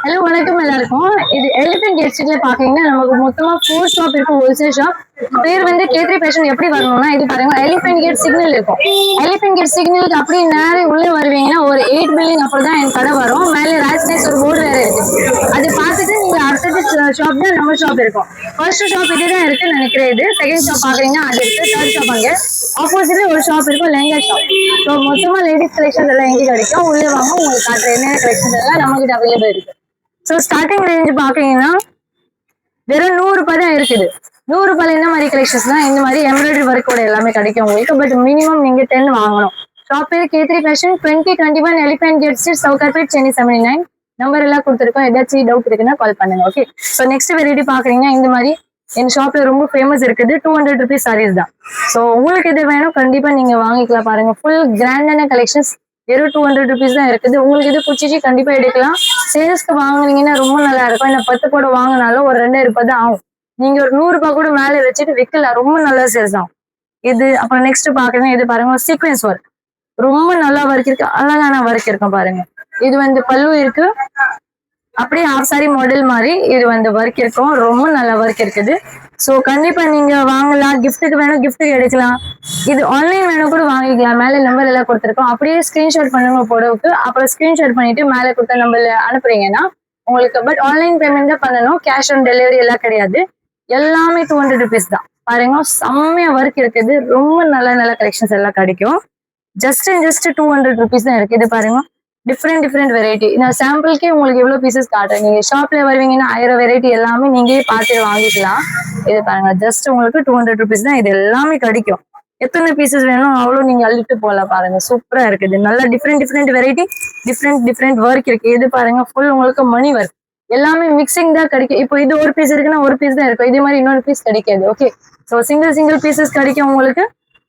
Hello வணக்கம் எல்லாருக்கும். இது எலிஃபென்ட் கேட் ஸ்ட்ரீட்ல பாத்தீங்கன்னா நமக்கு மொத்தமா 4 ஷாப் இருக்கும், ஹோல்சேல் ஷாப். பேர் வந்து K3 ஃபேஷன். எப்படி வரணும்னா இது பாருங்க, எலிஃபென்ட் கேட் சிக்னல் இருக்கும். எலிஃபென்ட் கேட் சிக்னலுக்கு அப்படியே நேரே உள்ள வருவீங்கன்னா ஒரு 8 பில்டிங் அப்படிதான் என் கடை வரும். மேலே ராஜ்நேஸ் ஒரு போர்டு வேற இருக்கு. அது பார்த்துட்டு நீங்க அடுத்த ஷாப் தான் நம்ம ஷாப் இருக்கும். ஃபர்ஸ்ட் ஷாப் இதுதான் இருக்குன்னு நினைக்கிறேன். இது செகண்ட் ஷாப் பாக்குறீங்கன்னா அது இருக்கு. தேர்ட் ஷாப் அங்க ஆப்போசிட்ல ஒரு ஷாப் இருக்கும், லெங்கா ஷாப். ஸோ மொத்தமா லேடிஸ் கலெக்ஷன்ஸ் எல்லாம் எங்கே கிடைக்கும். உள்ள வாங்க, உங்களுக்கு காட்டுற என்னென்ன கலெக்ஷன்ஸ் எல்லாம் நம்ம கிட்ட அவைலபிள் இருக்கு. ஸோ ஸ்டார்டிங் ரேஞ்ச் பாத்தீங்கன்னா வெறும் 100 ரூபாய் தான் இருக்குது. 100 ரூபாயில என்ன மாதிரி கலெக்ஷன்ஸ் தான் இந்த மாதிரி எம்ப்ராய்டரி ஒர்க்கோட எல்லாமே கிடைக்கும் உங்களுக்கு. பட் மினிமம் நீங்க 10 வாங்கணும். ஷாப் பேர் K3 fashion, 2021 Elephant Gate Street, Sowcarpet, Chennai 79. Number எல்லாம் கொடுத்துருக்கோம். ஏதாச்சும் டவுட் இருக்குன்னா கால் பண்ணுங்க. ஓகே. ஸோ நெக்ஸ்ட் வெரைட்டி பாக்குறீங்கன்னா இந்த மாதிரி என் ஷாப்ல ரொம்ப ஃபேமஸ் இருக்குது. 200 ருபீஸ் சாரீஸ் தான். ஸோ உங்களுக்கு எது வேணும் கண்டிப்பா நீங்க வாங்கிக்கலாம். பாருங்க, ஃபுல் கிராண்டான கலெக்ஷன்ஸ். வெறும் 200 ருபீஸ் தான் இருக்குது. உங்களுக்கு இது பிடிச்சிச்சு கண்டிப்பா எடுக்கலாம். சேல்ஸ்க்கு வாங்குனீங்கன்னா ரொம்ப நல்லா இருக்கும். இந்த 10 கூட வாங்கினாலும் ஒரு 2000 ரூபாய் தான் ஆகும். நீங்க ஒரு 100 ரூபாய் கூட மேலே வச்சுட்டு விற்கலாம். ரொம்ப நல்லா சேல்ஸ் ஆகும் இது. அப்புறம் நெக்ஸ்ட் பாக்குறீங்கன்னா இது பாருங்க, சீக்வன்ஸ் ஒர்க். ரொம்ப நல்லா ஒர்க் இருக்கு, அழகான ஒர்க் இருக்கும் பாருங்க. இது வந்து பல்லு இருக்கு, அப்படியே ஹாஃப் சாரி மாடல் மாதிரி இது வந்து ஒர்க் இருக்கும். ரொம்ப நல்ல ஒர்க் இருக்குது. ஸோ கண்டிப்பா நீங்க வாங்கலாம். கிஃப்ட்டுக்கு வேணும் கிஃப்ட்டுக்கு எடுக்கலாம். இது ஆன்லைன் வேணும் கூட வாங்கிக்கலாம். மேலே நம்பர் எல்லாம் கொடுத்துருக்கோம். அப்படியே ஸ்கிரீன்ஷாட் பண்ணுங்க போடவுக்கு. அப்புறம் ஸ்கிரீன்ஷாட் பண்ணிட்டு மேலே கொடுத்த நம்பர்ல அனுப்புறீங்கன்னா உங்களுக்கு. பட் ஆன்லைன் பேமெண்ட் தான் பண்ணணும். கேஷ் ஆன் டெலிவரி எல்லாம் கிடையாது. எல்லாமே 200 ருபீஸ் தான். பாருங்க, செம்மையா ஒர்க் இருக்குது. ரொம்ப நல்ல நல்ல கலெக்ஷன்ஸ் எல்லாம் கிடைக்கும். ஜஸ்ட் 200 ருபீஸ் தான் இருக்கு. இது பாருங்க, டிஃப்ரெண்ட் வெரைட்டி. நான் சாம்பிளுக்கே உங்களுக்கு எவ்வளவு பீசஸ் காட்டுறேன். நீங்க ஷாப்ல வருவீங்கன்னா 1000 வெரைட்டி எல்லாமே நீங்களே பார்த்து வாங்கிக்கலாம். இது பாருங்க, ஜஸ்ட் உங்களுக்கு 200 ருபீஸ் தான். இது எல்லாமே கிடைக்கும். எத்தனை பீசஸ் வேணும் அவ்வளோ நீங்க அள்ளிட்டு போகலாம். பாருங்க, சூப்பரா இருக்குது. நல்லா டிஃப்ரெண்ட் வெரைட்டி, டிஃப்ரெண்ட் ஒர்க் இருக்கு. இது பாருங்க, ஃபுல் உங்களுக்கு மணி ஒர்க். எல்லாமே மிக்சிங் தான் கிடைக்கும். இப்போ இது ஒரு பீஸ் இருக்குன்னா ஒரு பீஸ் தான் இருக்கும். இதே மாதிரி இன்னொரு பீஸ் கிடைக்காது. ஓகே. ஸோ சிங்கிள் பீசஸ் கிடைக்கும் உங்களுக்கு.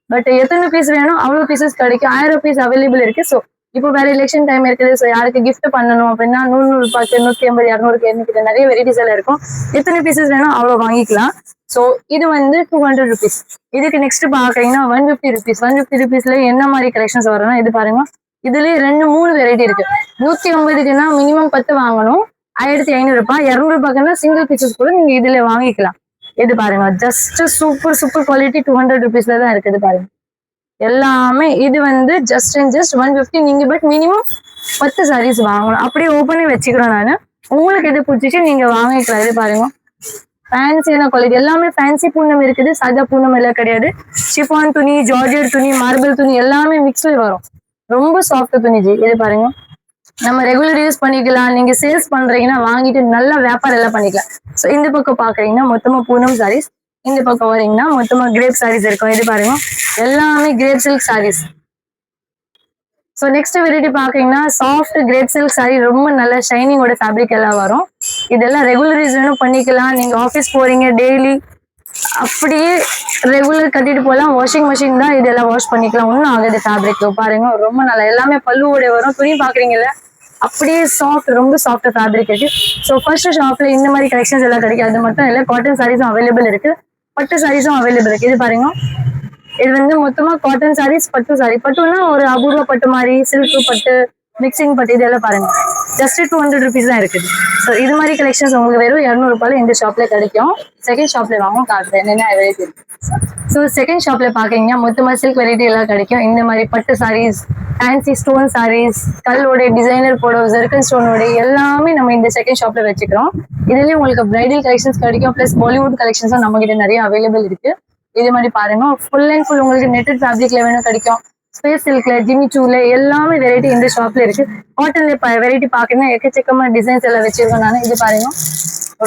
பட் எத்தனை பீஸ் வேணும் அவ்வளோ பீசஸ் கிடைக்கும். 1000 பீஸ் அவைலபிள் இருக்கு. ஸோ இப்போ வேற எலெக்ஷன் டைம் இருக்குது. ஸோ யாருக்கு கிஃப்ட் பண்ணணும் அப்படின்னா 100 ரூபாய்க்கு, 150, 200 எண்ணிக்கிட்ட நிறைய வெரைட்டிஸ் எல்லாம் இருக்கும். எத்தனை பீசஸ் வேணும் அவ்வளோ வாங்கிக்கலாம். ஸோ இது வந்து 200 ருபீஸ். இதுக்கு நெக்ஸ்ட் பாக்குறீங்கன்னா 150 ருபீஸ். 150 ருபீஸ்ல என்ன மாதிரி கலெக்ஷன்ஸ் வரும்னா இது பாருங்க, இதுலயே 2-3 வெரைட்டி இருக்கு. 150க்குன்னா மினிமம் 10 வாங்கணும், 1500 ரூபாய். 200 ரூபாய்க்குன்னா சிங்கிள் பீசஸ் கூட நீங்க இதுல வாங்கிக்கலாம். இது பாருங்க, ஜஸ்ட் சூப்பர் குவாலிட்டி. 200 ருபீஸ்ல தான் இருக்குது பாருங்க எல்லாமே. இது வந்து ஜஸ்ட் 150 நீங்க. பட் மினிமம் 10 சாரீஸ் வாங்கணும். அப்படியே ஓப்பனே வச்சுக்கிறோம் நானு. உங்களுக்கு எது பிடிச்சிச்சு நீங்க வாங்கிக்கலாம். இது பாருங்க, ஃபேன்சியான குவாலிட்டி. எல்லாமே ஃபேன்சி பூனம் இருக்குது, சாதா பூனம் எல்லாம் கிடையாது. ஷிஃபான் துணி, ஜார்ஜர் துணி, மார்பிள் துணி எல்லாமே மிக்ஸ்ல வரும். ரொம்ப சாஃப்ட் துணி ஜி. இது பாருங்க, நம்ம ரெகுலர் யூஸ் பண்ணிக்கலாம். நீங்க சேல்ஸ் பண்றீங்கன்னா வாங்கிட்டு நல்லா வியாபாரம் எல்லாம் பண்ணிக்கலாம். ஸோ இந்த பக்கம் பாக்குறீங்கன்னா மொத்தமா பூனம் சாரீஸ். இந்த பக்கம் வரீங்கன்னா மொத்தமா கிரேப் சாரீஸ் இருக்கும். இது பாருங்க, எல்லாமே crepe silk saris. So next variety பாத்தீங்கன்னா சாஃப்ட் கிரேப் சில்க் சாரி. ரொம்ப நல்ல ஷைனிங்கோட ஃபேப்ரிக் எல்லாம் வரும். இதெல்லாம் ரெகுலர் யூஸ் வேணும் பண்ணிக்கலாம். நீங்க ஆஃபீஸ் போறீங்க டெய்லி அப்படியே ரெகுலர் கட்டிட்டு போகலாம். வாஷிங் மிஷின் தான், இதெல்லாம் வாஷ் பண்ணிக்கலாம். ஒன்றும் ஆகுது. ஃபேப்ரிக் பாருங்க ரொம்ப நல்லா. எல்லாமே பல்லுவோட வரும். துணி பாக்குறீங்கல்ல, அப்படியே சாஃப்ட், ரொம்ப சாஃப்ட் ஃபேப்ரிக் இருக்கு. ஸோ ஃபர்ஸ்ட் ஷாப்ல இந்த மாதிரி கலெக்ஷன்ஸ் எல்லாம் கிடைக்கும். அது மட்டும் இல்லை, காட்டன் சாரீஸும் அவைலபிள் இருக்கு, பட்டு சாரீஸும் அவைலபிள் இருக்கு. இது பாருங்க, இது வந்து மொத்தமா காட்டன் சாரீஸ், பட்டு சாரி. பட்டுனா ஒரு அபூர்வ பட்டு மாதிரி, சில்க் பட்டு, மிக்சிங் பட்டு, இதெல்லாம் பாருங்க ஜஸ்ட் 200 ருபீஸ் தான் இருக்குது. ஸோ இது மாதிரி கலெக்ஷன்ஸ் உங்களுக்கு வெறும் 200 ரூபாயில இந்த ஷாப்ல கிடைக்கும். செகண்ட் ஷாப்ல வாங்க காட்டுறேன் என்னென்ன வெரைட்டி இருக்கு. ஸோ செகண்ட் ஷாப்ல பாக்கீங்கன்னா மொத்தமா சில்க் வெரைட்டி எல்லாம் கிடைக்கும். இந்த மாதிரி பட்டு சாரீஸ், ஃபேன்சி ஸ்டோன் சாரீஸ், கல்லோட டிசைனர் போட, ஜெர்கன் ஸ்டோனோட எல்லாமே நம்ம இந்த செகண்ட் ஷாப்ல வச்சுக்கிறோம். இதுலயே உங்களுக்கு பிரைடல் கலெக்ஷன்ஸ் கிடைக்கும். பிளஸ் பாலிவுட் கலெக்ஷன்ஸும் நம்ம கிட்ட நிறைய அவைலபிள் இருக்கு. இது மாதிரி பாருங்க, ஃபுல் அண்ட் ஃபுல் உங்களுக்கு நெட்டட் ஃபேப்ரிக்ல வேணும் கிடைக்கும். ஸ்பேஸ் சில்க்ல, ஜிமி சூல எல்லாமே வெரைட்டி இந்த ஷாப்ல இருக்கு. காட்டன்ல வெரைட்டி பாக்கீங்கன்னா எக்கச்சக்கமா டிசைன்ஸ் எல்லாம் வச்சிருக்கோம் நான். இது பாருங்க,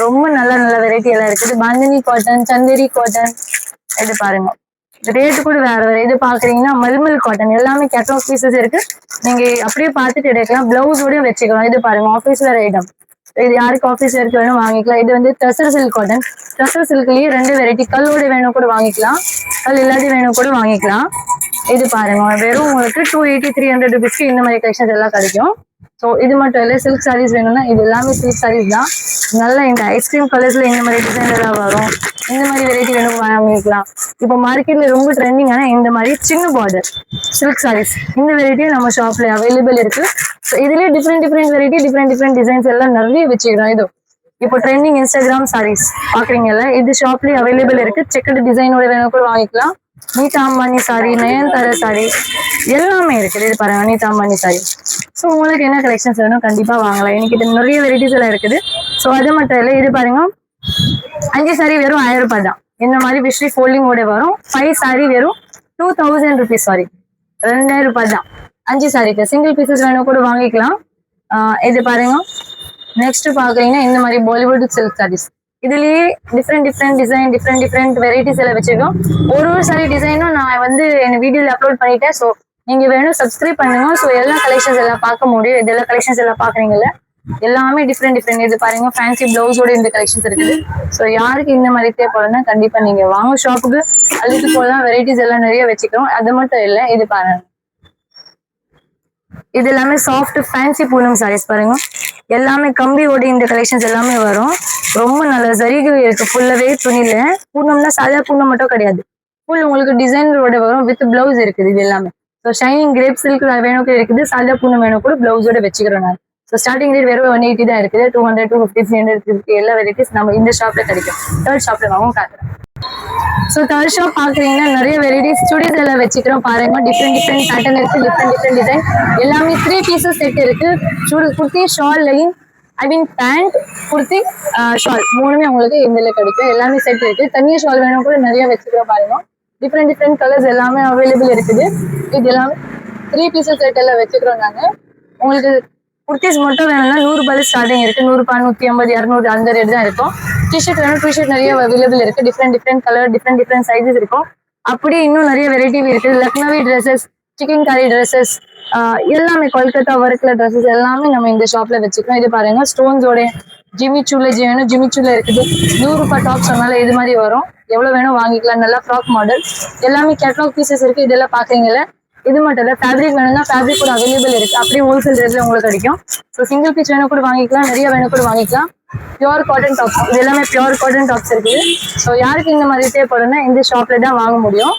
ரொம்ப நல்ல வெரைட்டி எல்லாம் இருக்குது. Bandhani cotton, Chanderi cotton. இது பாருங்க, ரேட்டு கூட வேற. இது பாக்குறீங்கன்னா மல்மல் காட்டன். எல்லாமே கேட்டலாக் பீசஸ் இருக்கு. நீங்க அப்படியே பார்த்துட்டு எடுக்கலாம். பிளவுஸோடய வச்சுக்கலாம். இது பாருங்க, ஆஃபீஸ் வேர் ஐட்டம். இது யாருக்கு ஆஃபீஸ் வேருக்கு வேணும் வாங்கிக்கலாம். இது வந்து டசர் சில்க் காட்டன். டசர் சில்க்லயே 2 வெரைட்டி. கல்லோட வேணும் கூட வாங்கிக்கலாம், கல் இல்லாத வேணும் கூட வாங்கிக்கலாம். இது பாருங்க, வெறும் உங்களுக்கு 280, 300 ருபீஸ்க்கு இந்த மாதிரி கலெக்ஷன்ஸ் எல்லாம் கிடைக்கும். ஸோ இது மட்டும் இல்லை, சில்க் சாரீஸ் வேணும்னா இது எல்லாமே சில்க் சாரீஸ் தான். நல்லா இந்த ஐஸ்கிரீம் கலர்ஸ்ல இந்த மாதிரி டிசைன் எல்லாம் வரும். இந்த மாதிரி வெரைட்டி வேணும் வாங்கிக்கலாம். இப்போ மார்க்கெட்ல ரொம்ப ட்ரெண்டிங் ஆனா இந்த மாதிரி சின்ன பார்டர் சில்க் சாரீஸ் இந்த வெரைட்டியும் நம்ம ஷாப்ல அவைலபிள் இருக்கு. இதுலயே டிஃப்ரெண்ட் வெரைட்டி டிஃப்ரெண்ட் டிசைன்ஸ் எல்லாம் நிறைய வச்சுக்கிறோம். இது இப்போ ட்ரெண்டிங் இன்ஸ்டாகிராம் சாரீஸ் பாக்குறீங்கல்ல, இது ஷாப்லயே அவைலபிள் இருக்கு. செக்கட் டிசைனோட வேணும் கூட வாங்கிக்கலாம். நீதா அம்பானி சாரி, நயன்தாரா சாரி எல்லாமே இருக்குது. இது பாருங்க நீதா அம்பானி சாரி. ஸோ உங்களுக்கு என்ன கலெக்ஷன்ஸ் வேணும் கண்டிப்பா வாங்கலாம். எனக்கு நிறைய வெரைட்டிஸ் எல்லாம் இருக்குது. ஸோ அது மட்டும் இல்லை, இது பாருங்க 5 சாரி வெறும் 1000 ரூபாய் தான். இந்த மாதிரி விஷரி ஃபோல்டிங்கோட வரும். 5 சாரி வெறும் 2000 rupees. சாரி 2000 ரூபாய் தான் 5 சாரிக்கு. சிங்கிள் பீசஸ் வேணும் கூட வாங்கிக்கலாம். இது பாருங்க. நெக்ஸ்ட் பாக்குறீங்கன்னா இந்த மாதிரி பாலிவுட் சில்க் சாரீஸ். இதுலயே டிஃப்ரெண்ட் டிசைன் டிஃப்ரெண்ட் வெரைட்டிஸ் எல்லாம் வச்சிருக்கோம். ஒரு சாரி டிசைனும் நான் வந்து என் வீடியோல அப்லோட் பண்ணிட்டேன். ஸோ நீங்க வேணும் சப்ஸ்கிரைப் பண்ணுங்க. ஸோ எல்லா கலெக்ஷன்ஸ் எல்லாம் பார்க்க முடியும். இதெல்லாம் கலெக்ஷன்ஸ் எல்லாம் பாக்குறீங்கல்ல, எல்லாமே டிஃப்ரெண்ட். இது பாருங்க ஃபேன்சி பிளவுஸோட இந்த கலெக்ஷன்ஸ் இருக்குது. ஸோ யாருக்கு இந்த மாதிரி தேவைப்படும்னா கண்டிப்பா நீங்க வாங்க ஷாப்புக்கு. அதுக்கு போலாம். வெரைட்டிஸ் எல்லாம் நிறைய வச்சுக்கிறோம். அது மட்டும் இல்லை, இது பாருங்க இது எல்லாமே சாஃப்ட் ஃபேன்சி பூனம் சாரீஸ் பாருங்க. எல்லாமே கம்பியோட இந்த கலெக்ஷன்ஸ் எல்லாமே வரும். ரொம்ப நல்ல சரிகு இருக்கு. ஃபுல்லவே துணியில பூனம்னா சாதா பூனம் மட்டும் கிடையாது, ஃபுல் உங்களுக்கு டிசைனரோட வரும். வித் பிளவுஸ் இருக்குது. இது எல்லாமே ஸோ ஷைனிங் கிரேப் சில்க் வேணும் இருக்குது. சாதா பூனம் வேணும் கூட பிளவுஸோட வச்சுக்கிறோம் நான். ஸோ ஸ்டார்டிங் ரேட் வெறும் 180 தான் இருக்குது. 200, 250, 300 எல்லா வெரைட்டிஸ் நம்ம இந்த ஷாப்ல கிடைக்கும். தேர்ட் ஷாப்ல வாங்கவும் காட்டுறேன். ஸோ தேர்ட் ஷாப் பாக்குறீங்கன்னா நிறைய வெரைட்டிஸ் சுடிஸ் எல்லாம் வச்சுக்கிறோம் பாருங்க. டிஃப்ரெண்ட் பேட்டர்ன் இருக்கு. டிஃப்ரெண்ட் டிசைன் எல்லாமே 3 பீசஸ் செட் இருக்கு. Kurti, shawl, legging, pant, kurti, shawl மூணுமே உங்களுக்கு இதுல கிடைக்கும். எல்லாமே செட் இருக்கு. தனியா ஷால் வேணும் கூட நிறைய வச்சுக்கிறோம் பாருங்க. டிஃப்ரெண்ட் கலர்ஸ் எல்லாமே அவைலபிள் இருக்குது. இது எல்லாமே 3 பீசஸ் செட் எல்லாம் வச்சுக்கிறோம் நாங்க. உங்களுக்கு குர்த்திஸ் மட்டும் வேணும்னா 100 ரூபாய் ஸ்டார்டிங் இருக்கு. 100 ரூபாய், 150, 200 அந்த ரேட் தான் இருக்கும். டிஷர்ட் வேணும், டிஷர்ட் நிறைய அவைலபிள் இருக்கு. டிஃப்ரெண்ட் கலர் டிஃப்ரெண்ட் சைஸஸ் இருக்கும். அப்படியே இன்னும் நிறைய வெரைட்டி இருக்கு. லக்னவி ட்ரெஸ்ஸஸ், சிக்கன் கறி ட்ரெஸ்ஸஸ் எல்லாமே கொல்கத்தா ஒர்க்ல ட்ரெஸ்ஸஸ் எல்லாமே நம்ம இந்த ஷாப்ல வச்சுக்கிறோம். இது பாருங்க ஸ்டோன்ஸோட ஜிமிச்சூல வேணும், ஜிமிச்சூல இருக்குது. 100 ரூபாய் டாப் சொன்னால இது மாதிரி வரும். எவ்வளவு வேணும் வாங்கிக்கலாம். நல்லா ஃப்ராக் மாடல் எல்லாமே கேட்லாக் பீசஸ் இருக்கு. இதெல்லாம் பாக்குறீங்கல்ல, இது மட்டும் இல்ல ஃபேப்ரிக் வேணும்னா ஃபேப்ரிக் கூட அவைலபிள் இருக்கு. அப்படியே ஹோல்சேல் ரேட்ல உங்களுக்கு கிடைக்கும். ஸோ சிங்கிள் பீஸ் வேணும் கூட வாங்கிக்கலாம். நிறைய வேணும் கூட வாங்கிக்கலாம். பியூர் காட்டன் டாப்ஸ், இது எல்லாமே பியூர் காட்டன் டாப்ஸ் இருக்குது. ஸோ யாருக்கு இந்த மாதிரி தேவைப்படும்னா இந்த ஷாப்ல தான் வாங்க முடியும்.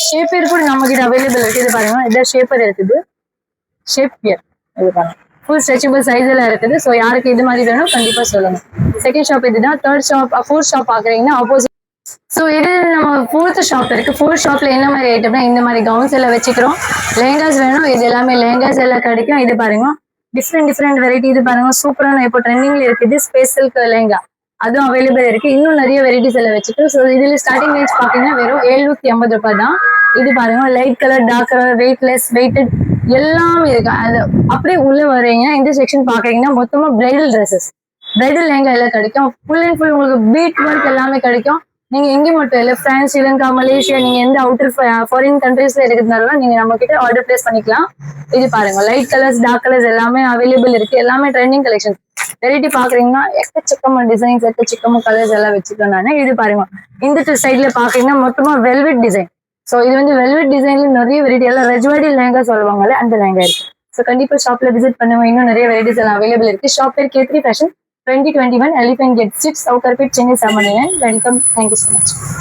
ஷேப்பர் கூட நம்ம கிட்ட அவைலபிள் இருக்கு. இது பாருங்க, இதான் ஷேப்பர் இருக்குது. ஷேப் பியர் இது பாருங்க, ஃபுல் ஸ்ட்ரெச்சபிள் சைஸ் எல்லாம் இருக்குது. ஸோ யாருக்கு இது மாதிரி வேணும் கண்டிப்பா சொல்லுங்க. செகண்ட் ஷாப் இதுதான். ஃபோர்த் ஷாப் பாக்குறீங்கன்னா ஆப்போசிட். ஸோ இது நம்ம 4th ஷாப் இருக்கு. 4th ஷாப்ல என்ன மாதிரி ஐட்டம்னா இந்த மாதிரி கவுன்ஸ் எல்லாம் வச்சுக்கிறோம். லெஹங்காஸ் வேணும், இது எல்லாமே லெஹங்காஸ் எல்லாம் கிடைக்கும். இது பாருங்க டிஃப்ரெண்ட் வெரைட்டி. இது பாருங்க சூப்பரான இப்போ ட்ரெண்டிங்ல இருக்குது ஸ்பேஸ் சில்க் லெஹங்கா, அதுவும் அவைலபிள் இருக்கு. இன்னும் நிறைய வெரைட்டிஸ் எல்லாம் வச்சுக்கிறோம். ஸோ இதுல ஸ்டார்டிங் ரேஞ்ச் பாத்தீங்கன்னா வெறும் 750 ரூபாய் தான். இது பாருங்க light colour, dark colour, weightless, weighted எல்லாமே இருக்கு. அது அப்படியே உள்ள வரீங்க இந்த செக்ஷன் பாக்குறீங்கன்னா மொத்தமா பிரைடல் ட்ரெஸ்ஸஸ், பிரைடல் லெஹங்கா எல்லாம் கிடைக்கும். ஃபுல் அண்ட் ஃபுல் உங்களுக்கு பீட் ஒர்க் எல்லாமே கிடைக்கும். நீங்க எங்க மட்டும் இல்ல, பிரான்ஸ், ஸ்ரீலங்கா, மலேசியா, நீங்க எந்த அவுட்டர் ஃபாரின் கண்ட்ரீஸ்ல இருக்கிறதுனால நீங்க நம்ம கிட்ட ஆர்டர் பிளேஸ் பண்ணிக்கலாம். இது பாருங்க லைட் கலர்ஸ், டார்க் கலர்ஸ் எல்லாமே அவைலபிள் இருக்கு. எல்லாமே ட்ரெண்டிங் கலெக்ஷன். வெரைட்டி பாக்குறீங்கன்னா எக்கச்சக்கமா டிசைன்ஸ், எக்கச்சக்கமா கலர்ஸ் எல்லாம் வச்சுக்கோங்க. நானே இது பாருங்க இந்த சைட்ல பாக்குறீங்கன்னா மொத்தமா வெல்வெட் டிசைன். ஸோ இது வந்து வெல்வெட் டிசைன்ல நிறைய வெரைட்டி எல்லாம் ரஜ்வாடி லெஹங்கா சொல்லுவாங்கல்ல அந்த லெஹங்கா இருக்கு. ஸோ கண்டிப்பா ஷாப்ல விசிட் பண்ணுங்க. இன்னும் நிறைய வெரைட்டிஸ் எல்லாம் அவைலபிள் இருக்கு. ஷாப் பேர் K3 Fashion, 2021 Elephant Gate 6, Outer Pit, Chennai 79. Welcome. Thank you so much.